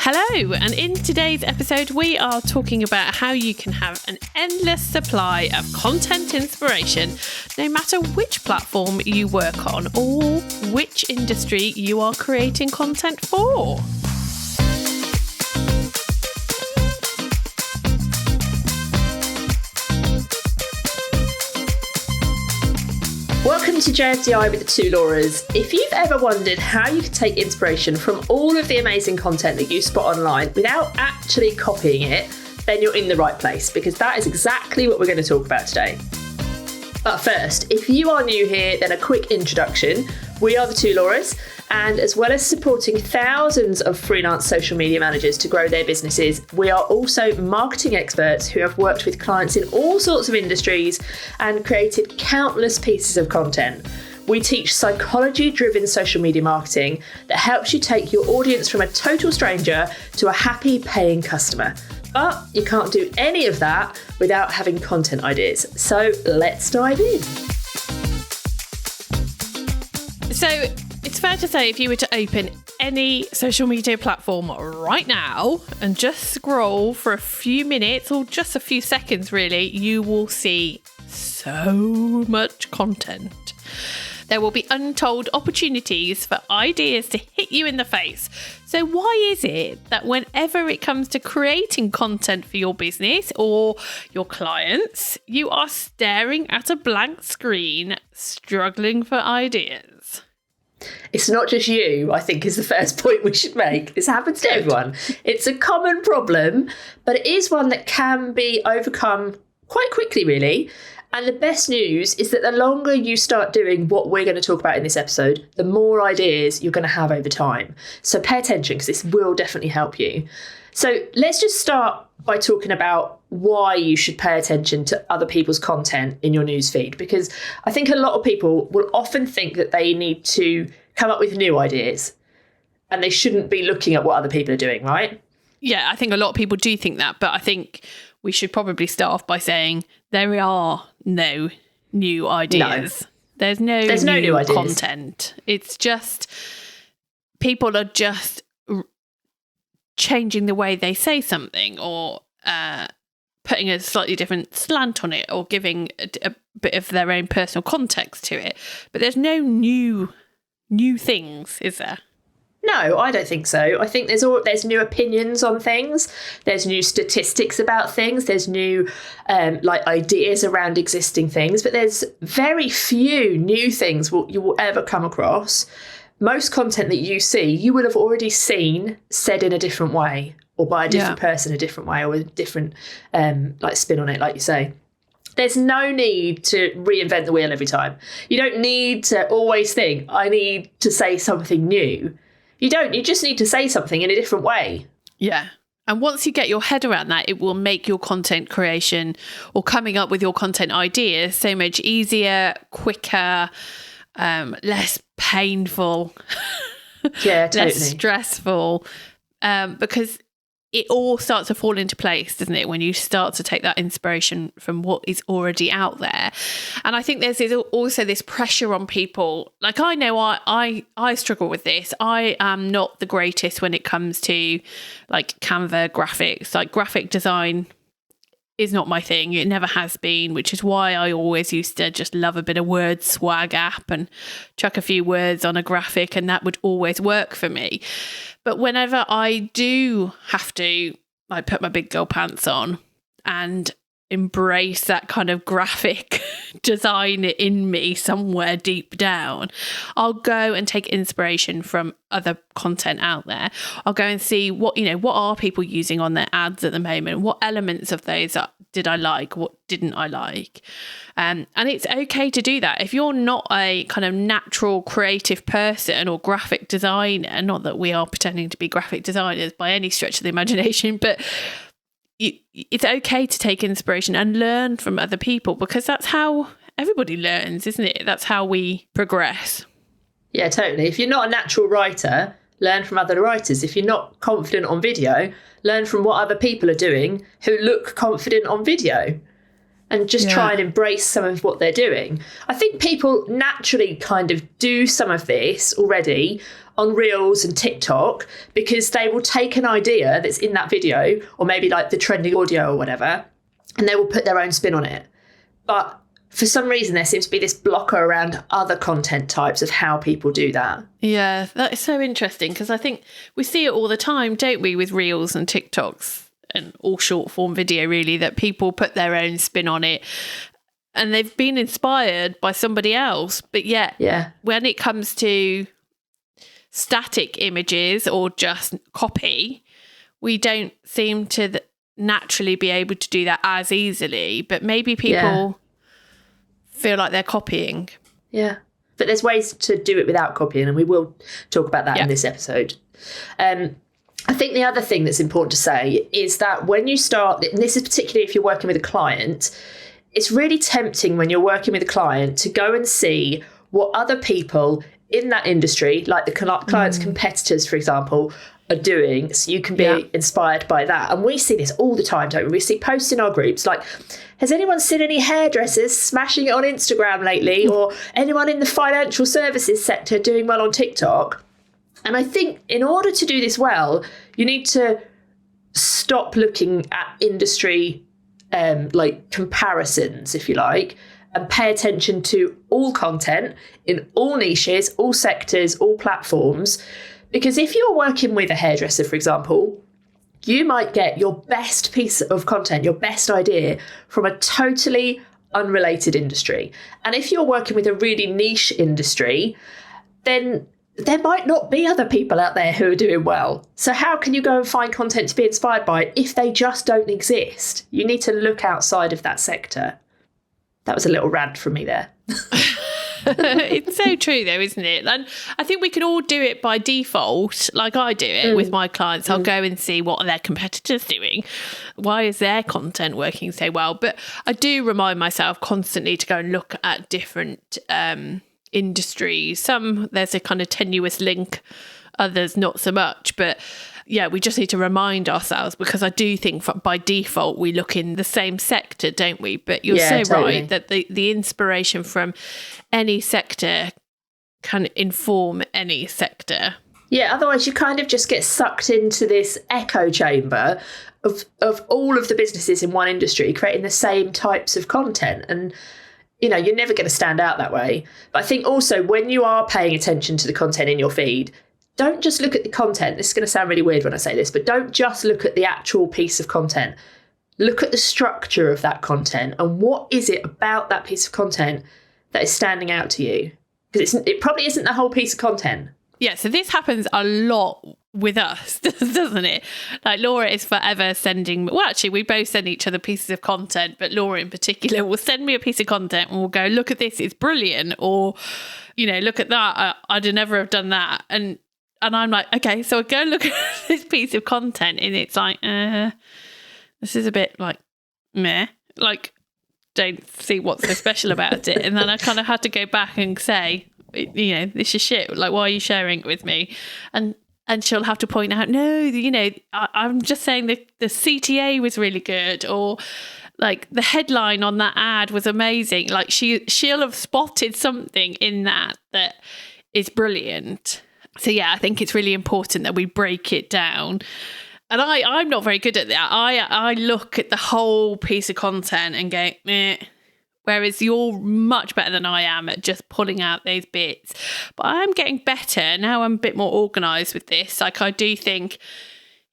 Hello, and in today's episode we are talking about how you can have an endless supply of content inspiration no matter which platform you work on or which industry you are creating content for. Welcome to JFDI with the two Lauras. If you've ever wondered how you can take inspiration from all of the amazing content that you spot online without actually copying it, then you're in the right place, because that is exactly what we're going to talk about today. But first, if you are new here, then a quick introduction. We are the two Lauras, and as well as supporting thousands of freelance social media managers to grow their businesses, we are also marketing experts who have worked with clients in all sorts of industries and created countless pieces of content. We teach psychology-driven social media marketing that helps you take your audience from a total stranger to a happy paying customer. But you can't do any of that without having content ideas. So let's dive in. So it's fair to say if you were to open any social media platform right now and just scroll for a few minutes or just a few seconds really, you will see so much content. There will be untold opportunities for ideas to hit you in the face. So why is it that whenever it comes to creating content for your business or your clients, you are staring at a blank screen, struggling for ideas? It's not just you, I think, is the first point we should make. This happens to everyone. It's a common problem, but it is one that can be overcome quite quickly, really. And the best news is that the longer you start doing what we're going to talk about in this episode, the more ideas you're going to have over time. So pay attention, because this will definitely help you. So let's just start by talking about why you should pay attention to other people's content in your newsfeed, because I think a lot of people will often think that they need to come up with new ideas and they shouldn't be looking at what other people are doing, right? Yeah, I think a lot of people do think that, but I think we should probably start off by saying there are no new ideas. No. There's no new ideas. Content. It's just people are just changing the way they say something or putting a slightly different slant on it or giving a bit of their own personal context to it. But there's no new things, is there? No, I don't think so. I think there's new opinions on things. There's new statistics about things. There's new ideas around existing things. But there's very few new things you will ever come across. Most content that you see, you will have already seen said in a different way or by a different person a different way or with a different spin on it, like you say. There's no need to reinvent the wheel every time. You don't need to always think, I need to say something new. You don't. You just need to say something in a different way. Yeah. And once you get your head around that, it will make your content creation or coming up with your content ideas so much easier, quicker, less painful, yeah, totally. less stressful, because it all starts to fall into place, doesn't it, when you start to take that inspiration from what is already out there. And I think there's also this pressure on people. Like, I know I struggle with this. I am not the greatest when it comes to like Canva graphics. Like, graphic design is not my thing. It never has been, which is why I always used to just love a bit of word swag app and chuck a few words on a graphic, and that would always work for me. But whenever I do have to put my big girl pants on and embrace that kind of graphic design in me somewhere deep down, I'll go and take inspiration from other content out there. I'll go and see what are people using on their ads at the moment? What elements of those did I like? What didn't I like? And it's okay to do that. If you're not a kind of natural creative person or graphic designer, not that we are pretending to be graphic designers by any stretch of the imagination, but it's okay to take inspiration and learn from other people, because that's how everybody learns, isn't it? That's how we progress. Yeah, totally. If you're not a natural writer, learn from other writers. If you're not confident on video, learn from what other people are doing who look confident on video, and just try and embrace some of what they're doing. I think people naturally kind of do some of this already on Reels and TikTok because they will take an idea that's in that video, or maybe like the trending audio or whatever, and they will put their own spin on it. But for some reason, there seems to be this blocker around other content types of how people do that. Yeah, that is so interesting, because I think we see it all the time, don't we, with Reels and TikToks and all short form video, really, that people put their own spin on it and they've been inspired by somebody else. But yet, when it comes to static images or just copy, we don't seem to naturally be able to do that as easily. But maybe people feel like they're copying. Yeah. But there's ways to do it without copying, and we will talk about that in this episode. I think the other thing that's important to say is that when you start, and this is particularly if you're working with a client, it's really tempting when you're working with a client to go and see what other people in that industry, like the client's competitors, for example, are doing, so you can be inspired by that. And we see this all the time, don't we? We see posts in our groups like, has anyone seen any hairdressers smashing it on Instagram lately? Or anyone in the financial services sector doing well on TikTok? And I think in order to do this well, you need to stop looking at industry like comparisons, if you like, and pay attention to all content in all niches, all sectors, all platforms. Because if you're working with a hairdresser, for example, you might get your best piece of content, your best idea from a totally unrelated industry. And if you're working with a really niche industry, then there might not be other people out there who are doing well. So how can you go and find content to be inspired by if they just don't exist? You need to look outside of that sector. That was a little rant from me there. It's so true though, isn't it? And I think we can all do it by default, like I do it with my clients. I'll go and see what are their competitors doing. Why is their content working so well? But I do remind myself constantly to go and look at different industries. Some there's a kind of tenuous link, others not so much. But yeah, we just need to remind ourselves, because I do think by default we look in the same sector, don't we? But you're so totally right that the inspiration from any sector can inform any sector. Yeah, otherwise you kind of just get sucked into this echo chamber of all of the businesses in one industry creating the same types of content. And you know, you're never going to stand out that way. But I think also when you are paying attention to the content in your feed, don't just look at the content. This is going to sound really weird when I say this, but don't just look at the actual piece of content. Look at the structure of that content and what is it about that piece of content that is standing out to you? Because it probably isn't the whole piece of content. Yeah, so this happens a lot with us, doesn't it? Like Laura is forever sending, well, actually, we both send each other pieces of content, but Laura in particular will send me a piece of content and we'll go, look at this, it's brilliant. Or, you know, look at that, I'd never have done that. And I'm like, okay, so I go look at this piece of content and it's like, this is a bit like, meh, like, don't see what's so special about it. And then I kind of had to go back and say, you know, this is shit. Like, why are you sharing it with me? And she'll have to point out, no, you know, I'm just saying the CTA was really good, or like the headline on that ad was amazing. Like she'll have spotted something in that is brilliant. So yeah, I think it's really important that we break it down. And I'm not very good at that. I look at the whole piece of content and go, meh. Whereas you're much better than I am at just pulling out those bits. But I'm getting better. Now I'm a bit more organised with this. Like I do think,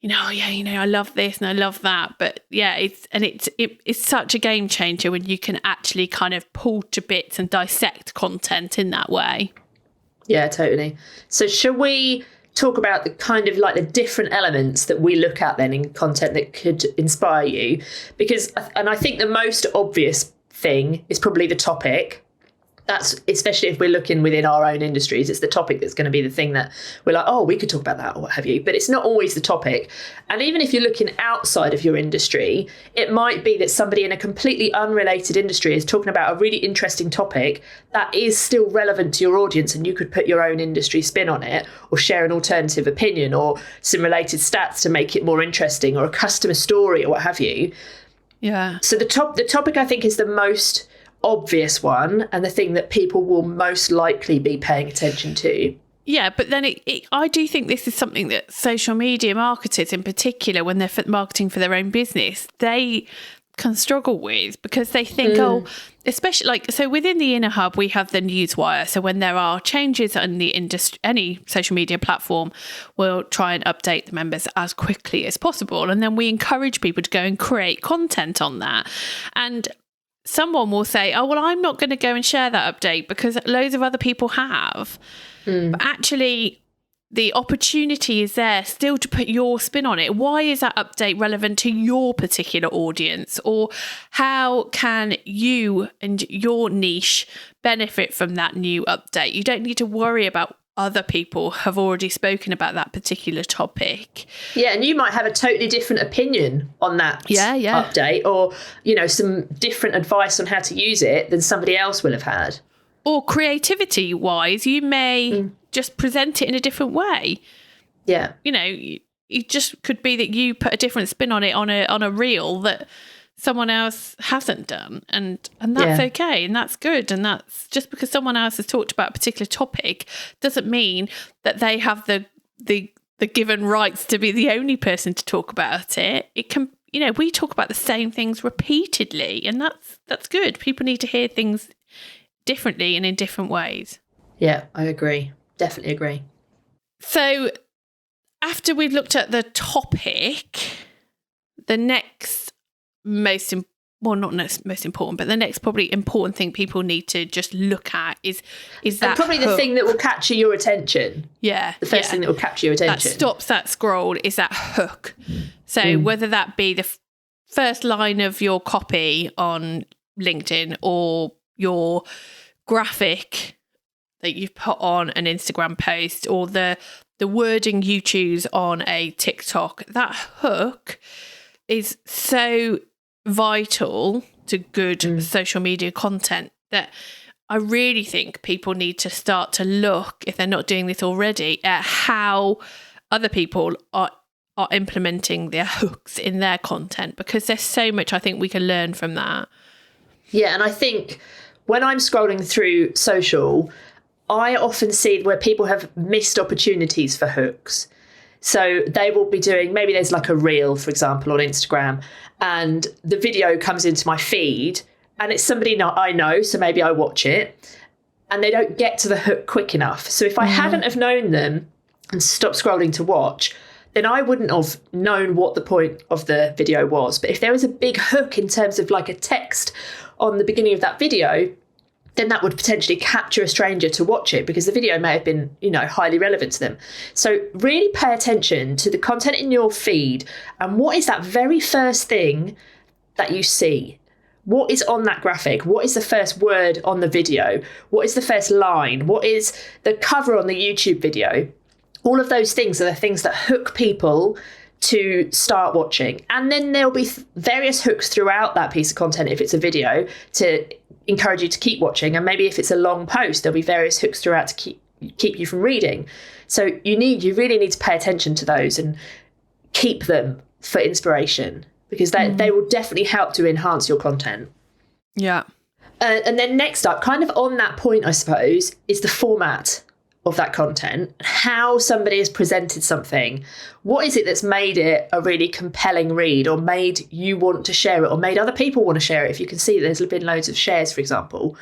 you know, yeah, you know, I love this and I love that. But yeah, it's such a game changer when you can actually kind of pull to bits and dissect content in that way. Yeah, totally. So shall we talk about the kind of like the different elements that we look at then in content that could inspire you? Because, and I think the most obvious thing is probably the topic. That's especially if we're looking within our own industries, it's the topic that's going to be the thing that we're like, oh, we could talk about that or what have you. But it's not always the topic. And even if you're looking outside of your industry, it might be that somebody in a completely unrelated industry is talking about a really interesting topic that is still relevant to your audience, and you could put your own industry spin on it or share an alternative opinion or some related stats to make it more interesting, or a customer story or what have you. Yeah. So the topic I think is the most obvious one, and the thing that people will most likely be paying attention to. Yeah, but then I do think this is something that social media marketers in particular, when they're marketing for their own business, they can struggle with, because they think, especially so within the Inner Hub, we have the newswire. So when there are changes in the industry, any social media platform, we'll try and update the members as quickly as possible. And then we encourage people to go and create content on that. And someone will say, oh, well, I'm not going to go and share that update because loads of other people have. But actually, the opportunity is there still to put your spin on it. Why is that update relevant to your particular audience? Or how can you and your niche benefit from that new update? You don't need to worry about other people have already spoken about that particular topic. Yeah, and you might have a totally different opinion on that update, or, some different advice on how to use it than somebody else will have had. Or creativity wise, you may just present it in a different way. Yeah. It just could be that you put a different spin on it on a reel that someone else hasn't done. And that's okay. And that's good. And that's just because someone else has talked about a particular topic doesn't mean that they have the given rights to be the only person to talk about it. It can, we talk about the same things repeatedly, and that's good. People need to hear things differently and in different ways. Yeah, I agree. Definitely agree. So after we've looked at the topic, the next most important, but the next probably important thing people need to just look at is that, and probably the thing that will capture your attention. Yeah. The first thing that will capture your attention. That stops that scroll is that hook. So whether that be the first line of your copy on LinkedIn or your graphic that you've put on an Instagram post, or the wording you choose on a TikTok, that hook is so vital to good social media content that I really think people need to start to look, if they're not doing this already, at how other people are implementing their hooks in their content, because there's so much I think we can learn from that. Yeah, and I think when I'm scrolling through social, I often see where people have missed opportunities for hooks. So they will be doing, maybe there's like a reel, for example, on Instagram, and the video comes into my feed and it's somebody I know, so maybe I watch it, and they don't get to the hook quick enough. So if I hadn't have known them and stopped scrolling to watch, then I wouldn't have known what the point of the video was. But if there was a big hook in terms of like a text on the beginning of that video, then that would potentially capture a stranger to watch it, because the video may have been, highly relevant to them. So really pay attention to the content in your feed, and what is that very first thing that you see? What is on that graphic? What is the first word on the video? What is the first line? What is the cover on the YouTube video? All of those things are the things that hook people to start watching. And then there'll be various hooks throughout that piece of content if it's a video to encourage you to keep watching. And maybe if it's a long post, there'll be various hooks throughout to keep you from reading. So you really need to pay attention to those and keep them for inspiration, because they will definitely help to enhance your content. Yeah. And then next up, kind of on that point, I suppose, is the format of that content, how somebody has presented something. What is it that's made it a really compelling read, or made you want to share it, or made other people want to share it? If you can see there's been loads of shares, for example,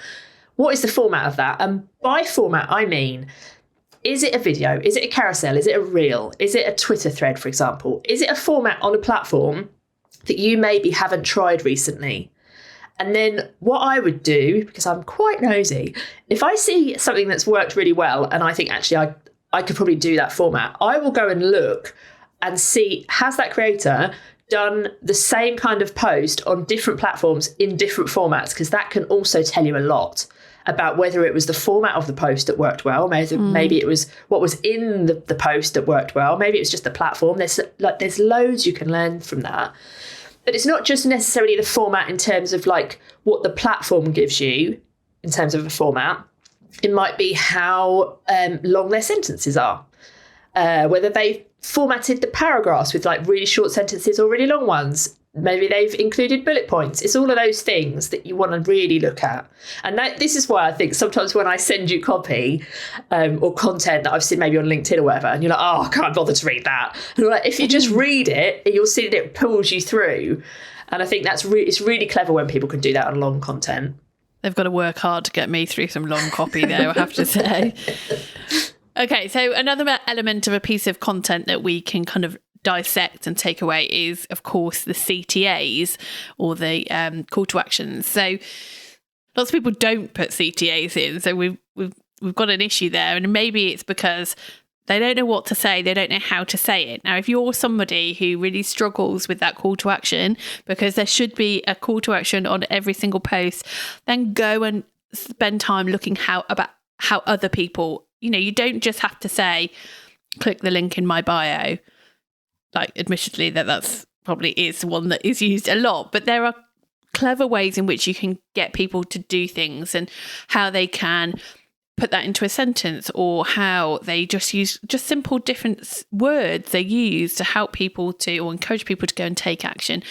what is the format of that? And by format, I mean, is it a video? Is it a carousel? Is it a reel? Is it a Twitter thread, for example? Is it a format on a platform that you maybe haven't tried recently? And then what I would do, because I'm quite nosy, if I see something that's worked really well and I think actually I could probably do that format, I will go and look and see, has that creator done the same kind of post on different platforms in different formats? Because that can also tell you a lot about whether it was the format of the post that worked well, maybe it was what was in the post that worked well, maybe it was just the platform. There's loads you can learn from that. But it's not just necessarily the format in terms of like what the platform gives you in terms of a format. It might be how long their sentences are, whether they formatted the paragraphs with like really short sentences or really long ones. Maybe they've included bullet points. It's all of those things that you want to really look at. And this is why I think sometimes when I send you copy or content that I've seen maybe on LinkedIn or whatever, and you're like, oh, I can't bother to read that. And I'm like, if you just read it, you'll see that it pulls you through. And I think it's really clever when people can do that on long content. They've got to work hard to get me through some long copy there, I have to say. Okay, so another element of a piece of content that we can kind of dissect and take away is, of course, the CTAs, or the call to actions. So lots of people don't put CTAs in, so we've got an issue there, and maybe it's because they don't know what to say, they don't know how to say it. Now, if you're somebody who really struggles with that call to action, because there should be a call to action on every single post, then go and spend time looking about how other people, you don't just have to say, click the link in my bio. Like, admittedly, that's probably is one that is used a lot, but there are clever ways in which you can get people to do things, and how they can put that into a sentence, or how they just use just simple different words they use to help people to, or encourage people to go and take action.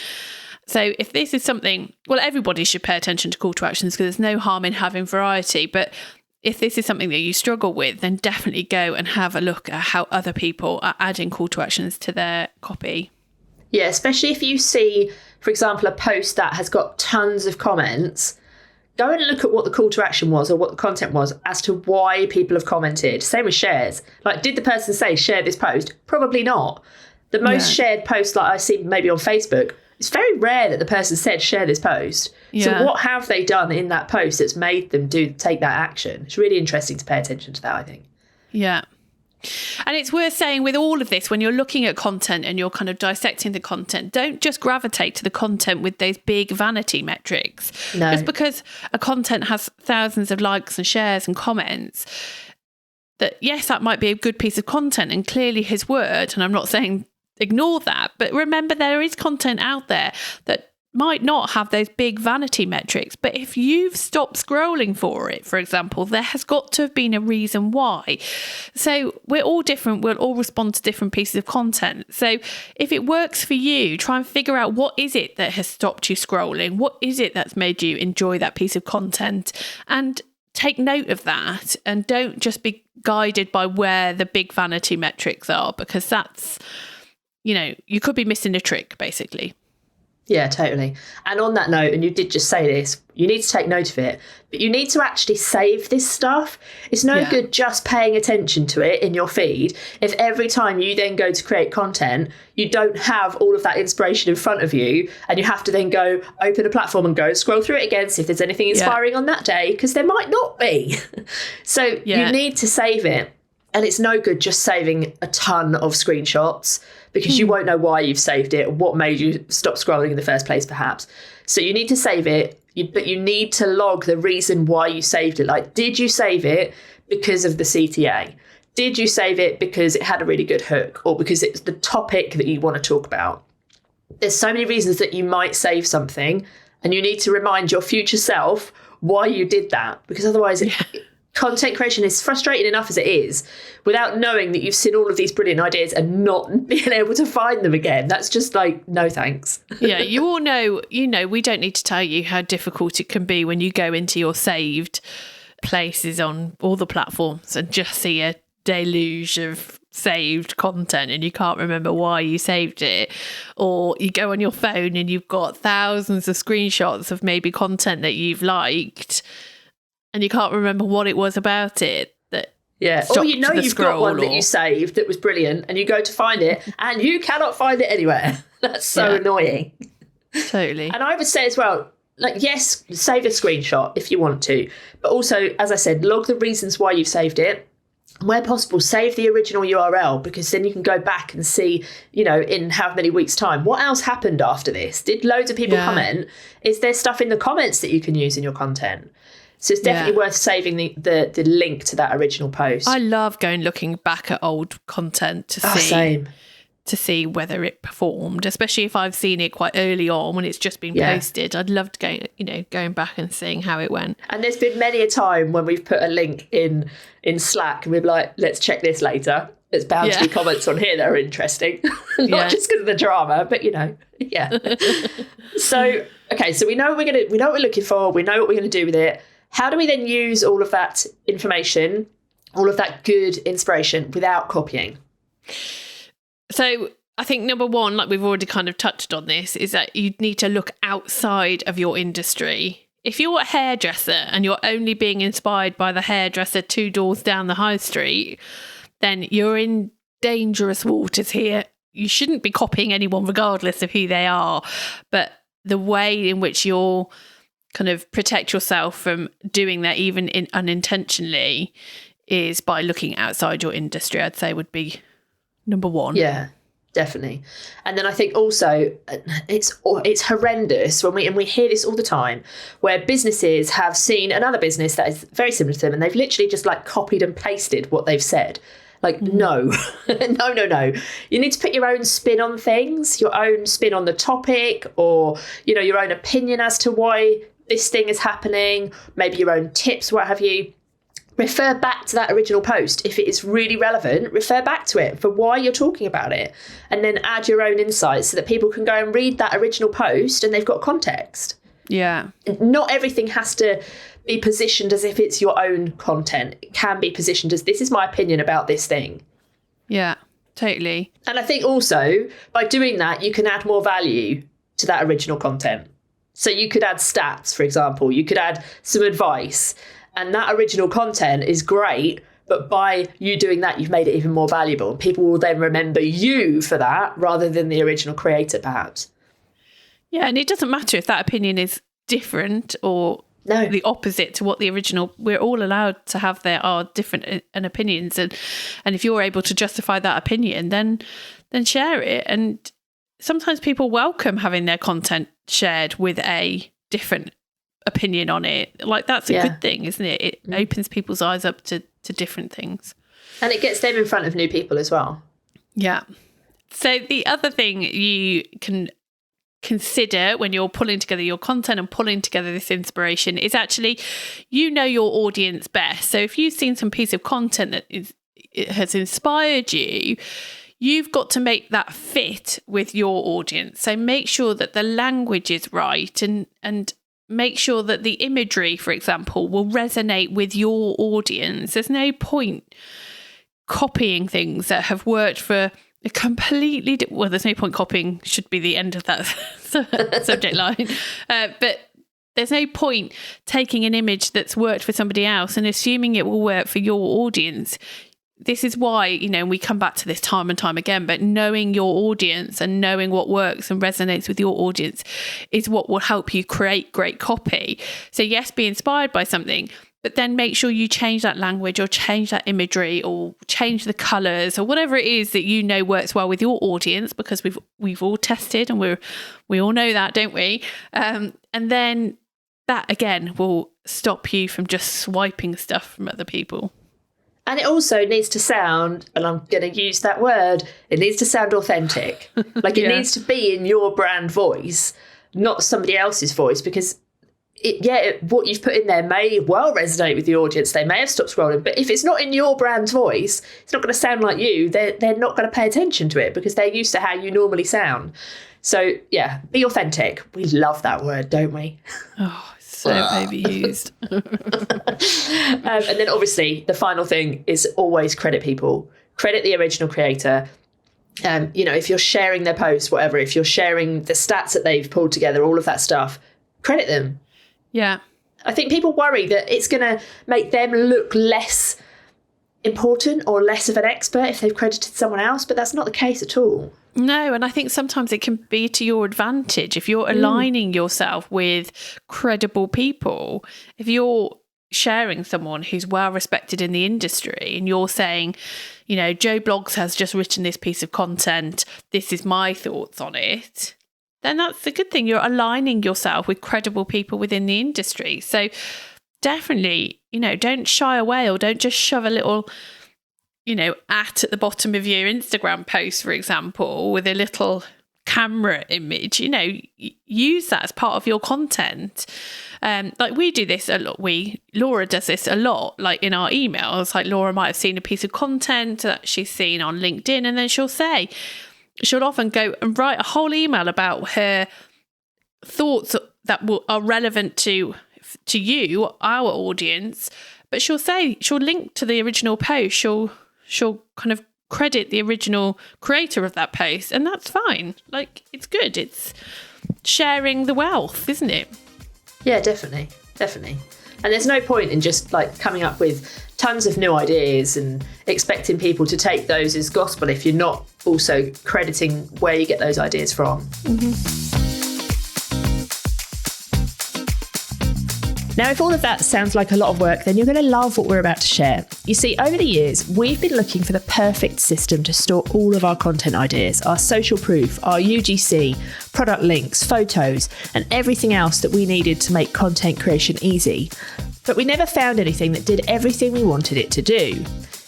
So if this is something, well, everybody should pay attention to call to actions, because there's no harm in having variety. But if this is something that you struggle with, then definitely go and have a look at how other people are adding call to actions to their copy. Yeah, especially if you see, for example, a post that has got tons of comments, go and look at what the call to action was, or what the content was, as to why people have commented. Same with shares. Like, did the person say share this post? Probably not. The most shared post, like I see maybe on Facebook, it's very rare that the person said share this post. Yeah. So what have they done in that post that's made them take that action? It's really interesting to pay attention to that, I think. Yeah. And it's worth saying with all of this, when you're looking at content and you're kind of dissecting the content, don't just gravitate to the content with those big vanity metrics. No. Just because a content has thousands of likes and shares and comments, that yes, that might be a good piece of content and clearly has worked. And I'm not saying ignore that, but remember, there is content out there that might not have those big vanity metrics, but if you've stopped scrolling for it, for example, there has got to have been a reason why. So we're all different, we'll all respond to different pieces of content. So if it works for you, try and figure out what is it that has stopped you scrolling, what is it that's made you enjoy that piece of content, and take note of that, and don't just be guided by where the big vanity metrics are, because that's, you could be missing a trick, basically. Yeah, totally. And on that note, and you did just say this, you need to take note of it, but you need to actually save this stuff. It's no good just paying attention to it in your feed if every time you then go to create content, you don't have all of that inspiration in front of you, and you have to then go open a platform and go scroll through it again, see if there's anything inspiring on that day, because there might not be. So you need to save it. And it's no good just saving a ton of screenshots, because you won't know why you've saved it or what made you stop scrolling in the first place, perhaps. So you need to save it, but you need to log the reason why you saved it. Like, did you save it because of the CTA? Did you save it because it had a really good hook, or because it's the topic that you want to talk about? There's so many reasons that you might save something, and you need to remind your future self why you did that, because otherwise content creation is frustrating enough as it is, without knowing that you've seen all of these brilliant ideas and not being able to find them again. That's just like, no thanks. Yeah, you all know, we don't need to tell you how difficult it can be when you go into your saved places on all the platforms and just see a deluge of saved content and you can't remember why you saved it. Or you go on your phone and you've got thousands of screenshots of maybe content that you've liked, and you can't remember what it was about it that or you've got one that you saved that was brilliant, and you go to find it and you cannot find it anywhere. That's so annoying. Totally. And I would say as well, like, yes, save a screenshot if you want to, but also, as I said, log the reasons why you've saved it. Where possible, save the original URL, because then you can go back and see, in how many weeks' time, what else happened after this? Did loads of people comment? Is there stuff in the comments that you can use in your content? So it's definitely worth saving the link to that original post. I love looking back at old content to see whether it performed, especially if I've seen it quite early on when it's just been posted. I'd love to going back and seeing how it went. And there's been many a time when we've put a link in Slack and we're like, let's check this later. there's bound to be comments on here that are interesting. Not just because of the drama, but So, okay, so we know what we're looking for, we know what we're going to do with it. How do we then use all of that information, all of that good inspiration without copying? So I think number one, like we've already kind of touched on this, is that you need to look outside of your industry. If you're a hairdresser and you're only being inspired by the hairdresser 2 doors down the high street, then you're in dangerous waters here. You shouldn't be copying anyone regardless of who they are. But the way in which you'll kind of protect yourself from doing that, even unintentionally, is by looking outside your industry, I'd say would be number one. Yeah, definitely. And then I think also it's horrendous when we hear this all the time, where businesses have seen another business that is very similar to them and they've literally just like copied and pasted what they've said. Like, no. No. You need to put your own spin on things, your own spin on the topic, or, your own opinion as to why this thing is happening, maybe your own tips, what have you. Refer back to that original post. If it is really relevant, refer back to it for why you're talking about it, and then add your own insights so that people can go and read that original post and they've got context. Yeah. Not everything has to be positioned as if it's your own content. It can be positioned as, this is my opinion about this thing. Yeah, totally. And I think also by doing that, you can add more value to that original content. So you could add stats, for example, you could add some advice, and that original content is great, but by you doing that, you've made it even more valuable. People will then remember you for that rather than the original creator, perhaps. Yeah, and it doesn't matter if that opinion is different or the opposite to what the original. We're all allowed to have our different opinions, and if you're able to justify that opinion, then share it. And sometimes people welcome having their content shared with a different opinion on it. Like, that's a good thing, isn't it? It opens people's eyes up to different things, and it gets them in front of new people as well. Yeah. So the other thing you can consider when you're pulling together your content and pulling together this inspiration is actually, your audience best. So if you've seen some piece of content that has inspired you, you've got to make that fit with your audience. So make sure that the language is right, and make sure that the imagery, for example, will resonate with your audience. There's no point copying things that have worked for a completely there's no point copying, should be the end of that subject line. But there's no point taking an image that's worked for somebody else and assuming it will work for your audience. This is why, we come back to this time and time again, but knowing your audience and knowing what works and resonates with your audience is what will help you create great copy. So yes, be inspired by something, but then make sure you change that language or change that imagery or change the colours or whatever it is that works well with your audience, because we've all tested and we all know that, don't we? And then that again will stop you from just swiping stuff from other people. And it also needs to sound, and I'm going to use that word, it needs to sound authentic. Like it needs to be in your brand voice, not somebody else's voice, because what you've put in there may well resonate with the audience. They may have stopped scrolling, but if it's not in your brand voice, it's not going to sound like you. They're not going to pay attention to it because they're used to how you normally sound. So yeah, be authentic. We love that word, don't we? Oh, so overused. And then obviously the final thing is always credit people. Credit the original creator. If you're sharing their post, whatever, if you're sharing the stats that they've pulled together, all of that stuff, credit them. Yeah. I think people worry that it's going to make them look less important or less of an expert if they've credited someone else, but that's not the case at all. No, and I think sometimes it can be to your advantage if you're aligning yourself with credible people. If you're sharing someone who's well respected in the industry and you're saying, Joe Blogs has just written this piece of content, this is my thoughts on it, then that's a good thing. You're aligning yourself with credible people within the industry. So definitely, don't shy away, or don't just shove a little, at the bottom of your Instagram post, for example, with a little camera image, use that as part of your content. Like we do this a lot. Laura does this a lot, like in our emails. Like Laura might have seen a piece of content that she's seen on LinkedIn, and then she'll often go and write a whole email about her thoughts that are relevant to you, our audience. But she'll link to the original post. She'll kind of credit the original creator of that post, and that's fine. Like, it's good. It's sharing the wealth, isn't it? Yeah, definitely. And there's no point in just like coming up with tons of new ideas and expecting people to take those as gospel if you're not also crediting where you get those ideas from. Mm-hmm. Now, if all of that sounds like a lot of work, then you're going to love what we're about to share. You see, over the years, we've been looking for the perfect system to store all of our content ideas, our social proof, our UGC, product links, photos, and everything else that we needed to make content creation easy. But we never found anything that did everything we wanted it to do.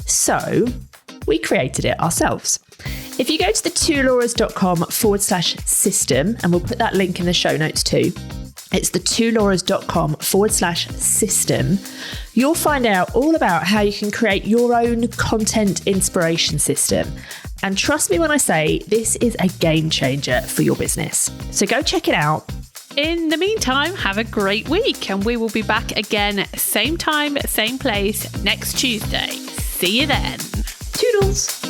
So we created it ourselves. If you go to the twolauras.com/system, and we'll put that link in the show notes too, it's the twolauras.com/system. You'll find out all about how you can create your own content inspiration system. And trust me when I say this is a game changer for your business. So go check it out. In the meantime, have a great week, and we will be back again, same time, same place, next Tuesday. See you then. Toodles.